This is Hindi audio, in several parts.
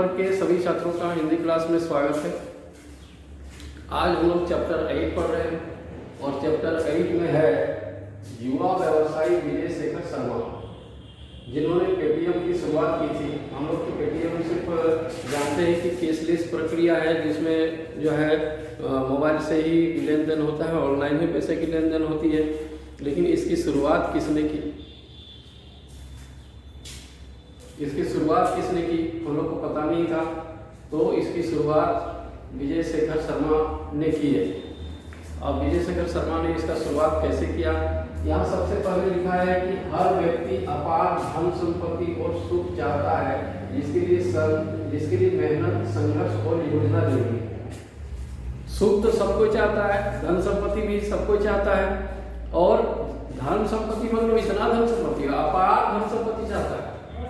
वर्ग के सभी छात्रों का हिंदी क्लास में स्वागत है। आज हम लोग चैप्टर 8 पढ़ रहे हैं और चैप्टर 8 में है युवा व्यवसायी विजय शेखर शर्मा, जिन्होंने पेटीएम की शुरुआत की थी। हम लोग तो पेटीएम सिर्फ जानते हैं कि कैशलेस प्रक्रिया है, जिसमें जो है मोबाइल से ही लेन देन होता है, ऑनलाइन ही पैसे की लेन देन होती है। लेकिन इसकी शुरुआत किसने की, हम लोग को पता नहीं था। तो इसकी शुरुआत विजय शेखर शर्मा ने की है। अब विजय शेखर शर्मा ने इसका शुरुआत कैसे किया, यहाँ सबसे पहले लिखा है कि हर व्यक्ति अपार धन संपत्ति और सुख चाहता है, जिसके लिए मेहनत, संघर्ष और योजना जरूरी है। सुख तो सबको चाहता है, धन संपत्ति भी सबको चाहता है, और धन संपत्ति मतलब इतना धन संपत्ति, अपार धन संपत्ति चाहता है।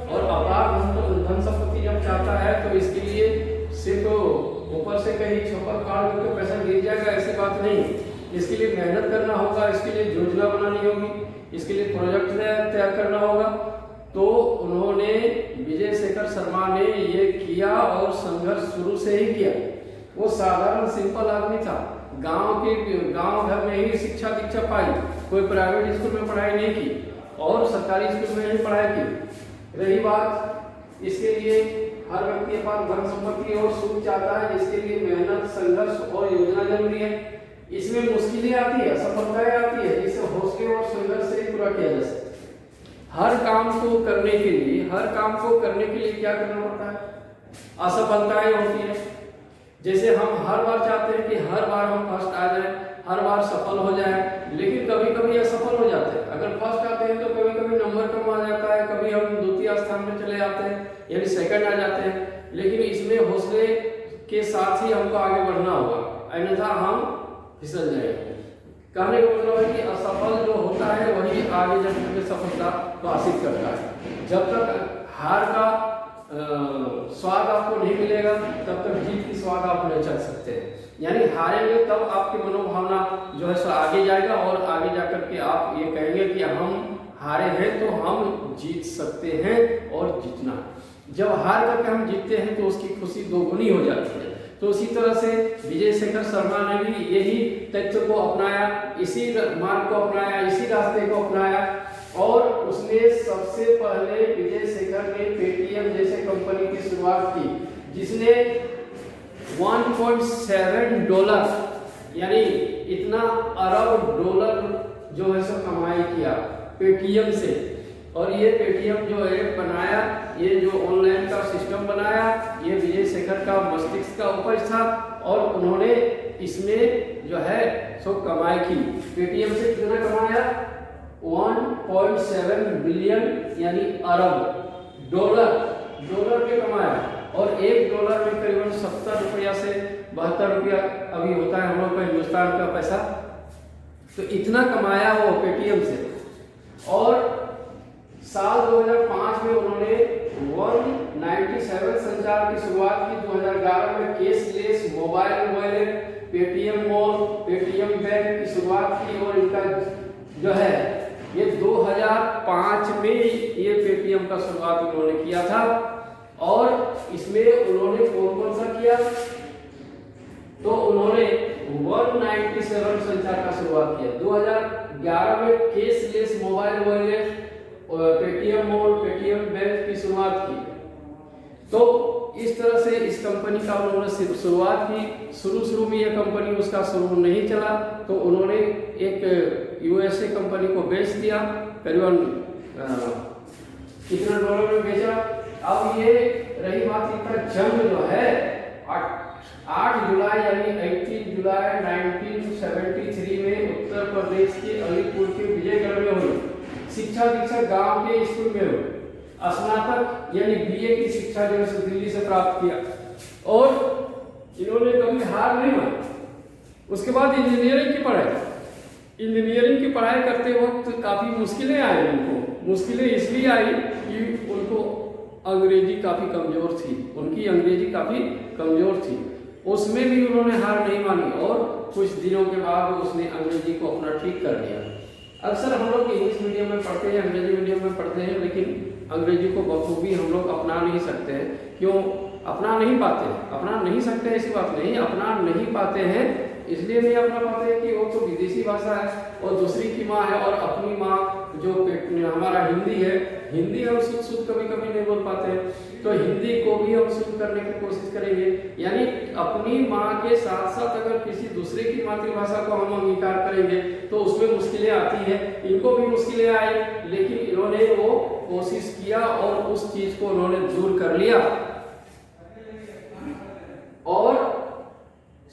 और अपार धन संपत्ति जब चाहता है तो इसके लिए सिर्फ ऊपर से कहीं छप्पर फाड़ करके पैसा गिर जाएगा, ऐसी बात नहीं। इसके लिए मेहनत करना होगा, इसके लिए योजना बनानी होगी, इसके लिए प्रोजेक्ट तैयार करना होगा। तो उन्होंने, विजय शेखर शर्मा ने ये किया और संघर्ष शुरू से ही किया। वो साधारण सिंपल आदमी था, गांव घर में ही शिक्षा दीक्षा पाई, कोई प्राइवेट स्कूल में पढ़ाई नहीं की और सरकारी स्कूल में ही पढ़ाई की। रही बात, इसके लिए हर व्यक्ति अपना धन संपत्ति और सुख चाहता है, जिसके लिए मेहनत, संघर्ष और योजना जरूरी है। इसमें मुश्किलें आती है, असफलताएं आती है, जिसे हौसले और संघर्ष से ही पूरा किया जा सकता है। हर काम को करने के लिए क्या करना पड़ता है, असफलताएं होती है। जैसे हम हर बार चाहते हैं कि हर बार हम फर्स्ट आ जाए, हर बार सफल हो जाए, लेकिन कभी कभी असफल हो जाते हैं। अगर फर्स्ट आते हैं तो कभी कभी नंबर कम आ जाता है, कभी हम द्वितीय स्थान में चले जाते हैं, यानी सेकंड आ जाते हैं। लेकिन इसमें हौसले के साथ ही हमको आगे बढ़ना होगा, अन्यथा हम फिसल जाएंगे। कहने का मतलब है कि असफल जो होता है वही आगे जाकर सफलता को हासिल करता है। जब तक हार का स्वाद आपको नहीं मिलेगा, तब तक जीत की स्वाद आप नहीं चल सकते हैं। यानी हारेंगे तब आपकी मनोभावना जो है सो आगे जाएगा, और आगे जाकर के आप ये कहेंगे कि हम हारे हैं तो हम जीत सकते हैं और जीतना। जब हार करके हम जीतते हैं तो उसकी खुशी दोगुनी हो जाती है। तो उसी तरह से विजय शेखर शर्मा ने भी यही तथ्य को अपनाया, इसी मार्ग को अपनाया, इसी रास्ते को अपनाया। और उसने सबसे पहले, विजय शेखर ने पेटीएम जैसे कंपनी की शुरुआत की, जिसने $1.7 यानी इतना अरब डॉलर जो है सो कमाई किया पेटीएम से। और ये पेटीएम जो है बनाया, ये जो ऑनलाइन का सिस्टम बनाया, ये विजय शेखर का मस्तिष्क का उपज था। और उन्होंने इसमें जो है सो कमाई की। पेटीएम से कितना कमाया, 1.7 बिलियन यानी अरब डॉलर पे कमाया। और $1 में करीबन 70 रुपया से 72 रुपया अभी होता है हम लोग का हिंदुस्तान का पैसा। तो इतना कमाया वो पेटीएम से। और साल 2005 में उन्होंने 197 संचार की शुरुआत की। 2011 में cashless mobile wallet, Paytm mall, Paytm bank की शुरुआत की। और इनका जो है ये 2005 में ये पेटीएम का शुरुआत उन्होंने किया था। और इसमें उन्होंने कौन सा किया, तो उन्होंने 197 संचार का शुरुआत किया। 2011 में cashless mobile wallet, Paytm mall, Paytm bank की शुरुआत की। तो इस तरह से इस कंपनी का उन्होंने शुरुआत की। शुरू में यह कंपनी उसका शुरू नहीं चला, तो उन्होंने एक यूएसए कंपनी को बेच दिया, करीबन कितना डॉलर में बेचा। अब ये रही बात, इनका जन्म जो है 8 जुलाई यानी 18 जुलाई 1973 में उत्तर प्रदेश के अलीपुर के विजयगढ़ में हुई। शिक्षा दीक्षा गांव के स्कूल में हुई। स्नातक यानी बीए की शिक्षा जो है दिल्ली से प्राप्त किया। और इन्होंने कभी हार नहीं मानी। उसके बाद इंजीनियरिंग की पढ़ाई करते वक्त काफ़ी मुश्किलें आई। उनको मुश्किलें इसलिए आई कि उनको अंग्रेजी काफ़ी कमज़ोर थी, उनकी अंग्रेजी काफ़ी कमज़ोर थी। उसमें भी उन्होंने हार नहीं मानी और कुछ दिनों के बाद उसने अंग्रेजी को अपना ठीक कर लिया। अक्सर हम लोग इंग्लिश मीडियम में पढ़ते हैं, अंग्रेजी मीडियम में पढ़ते हैं, लेकिन अंग्रेजी को बखूबी हम लोग अपना नहीं सकते हैं। क्यों? अपना नहीं पाते, अपना नहीं सकते, ऐसी बात नहीं, अपना नहीं पाते हैं। इसलिए नहीं अपना पाते हैं कि वो तो विदेशी भाषा है और दूसरी की माँ है, और अपनी माँ जो हमारा हिंदी है, हिंदी हम शुद्ध कभी कभी नहीं बोल पाते, तो हिंदी को भी हम शुद्ध करने की कोशिश करेंगे। यानी अपनी माँ के साथ साथ अगर किसी दूसरे की मातृभाषा को हम अंगीकार करेंगे तो उसमें मुश्किलें आती है। इनको भी मुश्किलें आई, लेकिन इन्होंने वो कोशिश किया और उस चीज को उन्होंने दूर कर लिया। और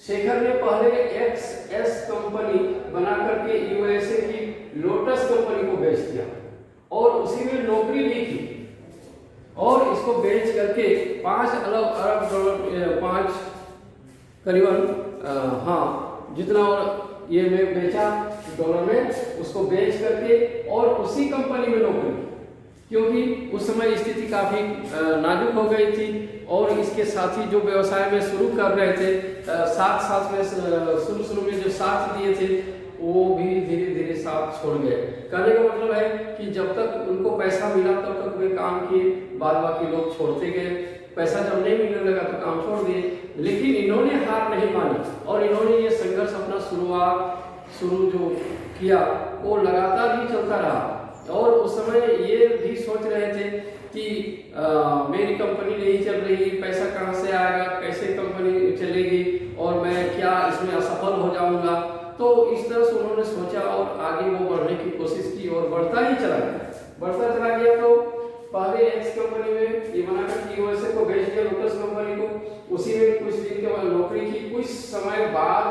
शेखर ने पहले XS कंपनी बना करके USA की लोटस कंपनी को बेच दिया और उसी में नौकरी भी की, और इसको बेच करके 5 अरब डॉलर, 5 करीबन जितना ये में बेचा डॉलर में, उसको बेच करके और उसी कंपनी में नौकरी, क्योंकि उस समय स्थिति काफी नाजुक हो गई थी और इसके साथी जो व्यवसाय में शुरू कर रहे थे, साथ में शुरू में जो साथ दिए थे वो भी धीरे धीरे साथ छोड़ गए। कहने का मतलब है कि जब तक उनको पैसा मिला तब तक वे काम किए, बाद बाकी लोग छोड़ते गए। पैसा जब नहीं मिलने लगा तो काम छोड़ दिए, लेकिन इन्होंने हार नहीं मानी और इन्होंने ये संघर्ष अपना शुरू जो किया वो लगातार ही चलता रहा। और उस समय ये भी सोच रहे थे कि मेरी कंपनी नहीं चल रही, पैसा कहाँ से आएगा, कैसे कंपनी चलेगी और मैं क्या इसमें असफल हो जाऊंगा। तो इस तरह से उन्होंने सोचा और आगे वो बढ़ने की कोशिश की और बढ़ता चला गया। तो पहले एक्स कंपनी में ये बना कर USA को भेज दिया, लोटस कंपनी को, उसी में कुछ दिन के बाद नौकरी की। कुछ समय बाद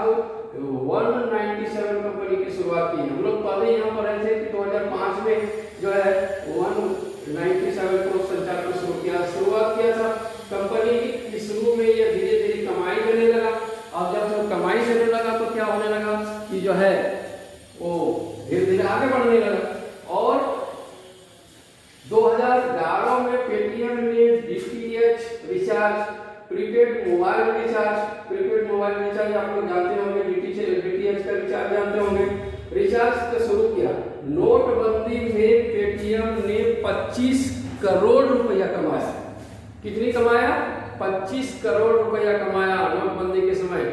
197 कंपनी की शुरुआत की। हम लोग पहले यहाँ पर रहे थे कि 2005 में जो है 197 को संचालन शुरुआत किया था कंपनी की। शुरू में ये धीरे धीरे कमाई करने लगा, और जब वो कमाई करने लगा तो क्या होने लगा कि जो है वो धीरे धीरे आगे बढ़ने लगा। और 2011 में पेटीएम ने DTH recharge, prepaid mobile recharge आप लोग जानते होंगे, DTH का रिचार्ज जानते होंगे, रिचार्ज का शुरू किया। नोटबंदी में पेटीएम ने 25 करोड़ रुपया कमाया। कितनी कमाया? 25 करोड़ रुपया कमाया नोटबंदी के समय,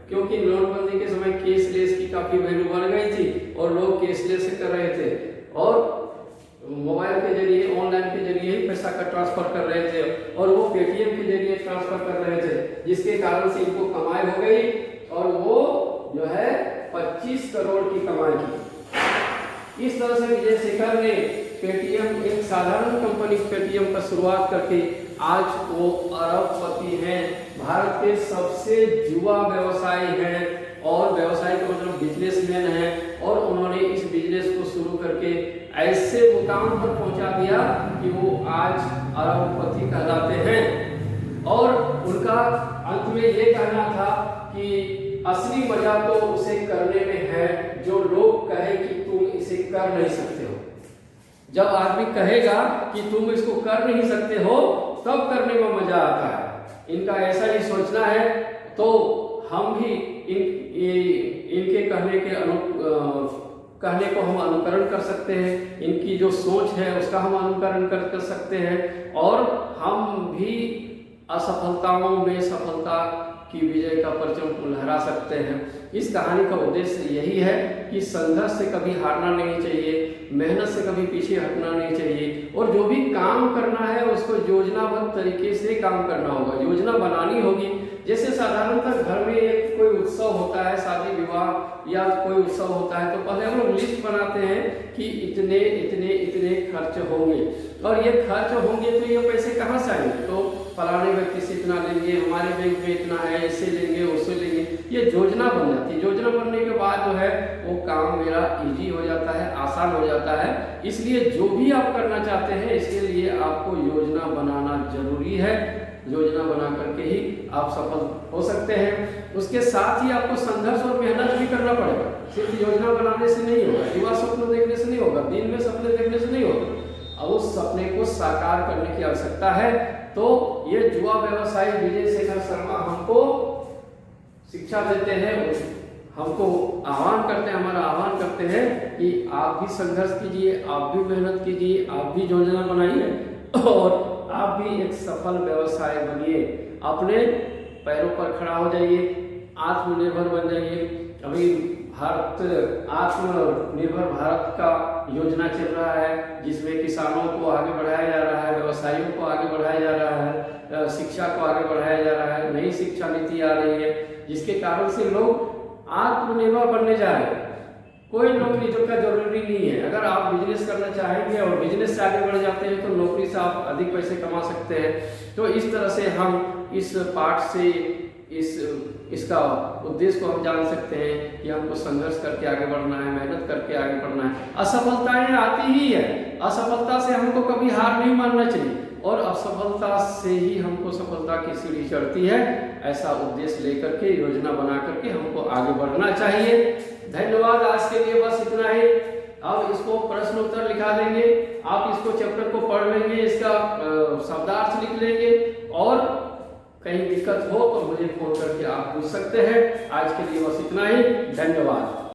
क्योंकि नोटबंदी के समय कैशलेस की काफी वैल्यू बढ़ गई थी और लोग कैशलेस से कर रहे थे और मोबाइल के जरिए, ऑनलाइन के जरिए ही पैसा का ट्रांसफर कर रहे थे, और वो पेटीएम के जरिए ट्रांसफर कर रहे थे, जिसके कारण से इनको कमाई हो गई और वो जो है 25 करोड़ की कमाई की। इस तरह से विजय शेखर ने पेटीएम, एक साधारण कंपनी पेटीएम का शुरुआत करके आज वो अरबपति हैं, भारत के सबसे युवा व्यवसायी हैं और व्यवसायी का मतलब बिजनेसमैन हैं, और उन्होंने इस बिजनेस को शुरू करके ऐसे मुकाम पर पहुंचा दिया कि वो आज अरबपति कहलाते हैं। और उनका अंत में ये कहना था कि असली मजा तो उसे करने में है जो लोग कहे कि तुम इसे कर नहीं सकते हो। जब आदमी कहेगा कि तुम इसको कर नहीं सकते हो तब करने में मजा आता है। इनका ऐसा ही सोचना है, तो हम भी इनके कहने को हम अनुकरण कर सकते हैं, इनकी जो सोच है उसका हम अनुकरण कर सकते हैं, और हम भी असफलताओं में सफलता की विजय का परचम लहरा सकते हैं। इस कहानी का उद्देश्य यही है कि संघर्ष से कभी हारना नहीं चाहिए, मेहनत से कभी पीछे हटना नहीं चाहिए, और जो भी काम करना है उसको योजनाबद्ध तरीके से काम करना होगा, योजना बनानी होगी। जैसे साधारणतः घर में एक कोई उत्सव होता है, शादी विवाह या कोई उत्सव होता है, तो पहले हम लोग लिस्ट बनाते हैं कि इतने इतने इतने खर्च होंगे, और ये खर्च होंगे तो ये पैसे कहाँ से आएंगे, तो फलाने व्यक्ति से इतना लेंगे, हमारे बैंक में इतना है, इससे लेंगे, उससे लेंगे, ये योजना बन जाती है। योजना बनने के बाद जो है वो काम मेरा इजी हो जाता है, आसान हो जाता है। इसलिए जो भी आप करना चाहते हैं इसके लिए आपको योजना बनाना जरूरी है। योजना बना करके ही आप सफल हो सकते हैं। उसके साथ ही आपको संघर्ष और मेहनत भी करना पड़ेगा। सिर्फ योजना बनाने से नहीं होगा, युवा स्वप्न देखने से नहीं होगा, दिन में सपने देखने से नहीं होगा, और उस सपने को साकार करने की आवश्यकता है। तो ये युवा व्यवसायी विजय शेखर शर्मा हमको शिक्षा देते हैं, हमको आह्वान करते हैं, हमारा आह्वान करते हैं कि आप भी संघर्ष कीजिए, आप भी मेहनत कीजिए, आप भी योजना बनाइए और आप भी एक सफल व्यवसाय बनिए। अपने पैरों पर खड़ा हो जाइए, आत्मनिर्भर बन जाइए। अभी आत्मनिर्भर भारत का योजना चल रहा है, जिसमें किसानों को आगे बढ़ाया जा रहा है, व्यवसायियों को आगे बढ़ाया जा रहा है, शिक्षा को आगे बढ़ाया जा रहा है, नई शिक्षा नीति आ रही है, जिसके कारण से लोग आत्मनिर्भर बनने जा रहे हैं। कोई नौकरी जो का जरूरी नहीं है। अगर आप बिजनेस करना चाहेंगे और बिजनेस से आगे बढ़ जाते हैं तो नौकरी से आप अधिक पैसे कमा सकते हैं। तो इस तरह से हम इस पाठ से इसका उद्देश्य को हम जान सकते हैं कि हमको संघर्ष करके आगे बढ़ना है, मेहनत करके आगे बढ़ना है। असफलताएं आती ही है, असफलता से हमको कभी हार नहीं मानना चाहिए और असफलता से ही हमको सफलता की सीढ़ी चढ़ती है। ऐसा उद्देश्य लेकर के, योजना बना करके हमको आगे बढ़ना चाहिए। धन्यवाद। आज के लिए बस इतना ही। अब इसको प्रश्न उत्तर लिखा देंगे, आप इसको चैप्टर को पढ़ लेंगे, इसका शब्दार्थ लिख लेंगे और कहीं दिक्कत हो तो मुझे फोन करके आप पूछ सकते हैं। आज के लिए बस इतना ही। धन्यवाद।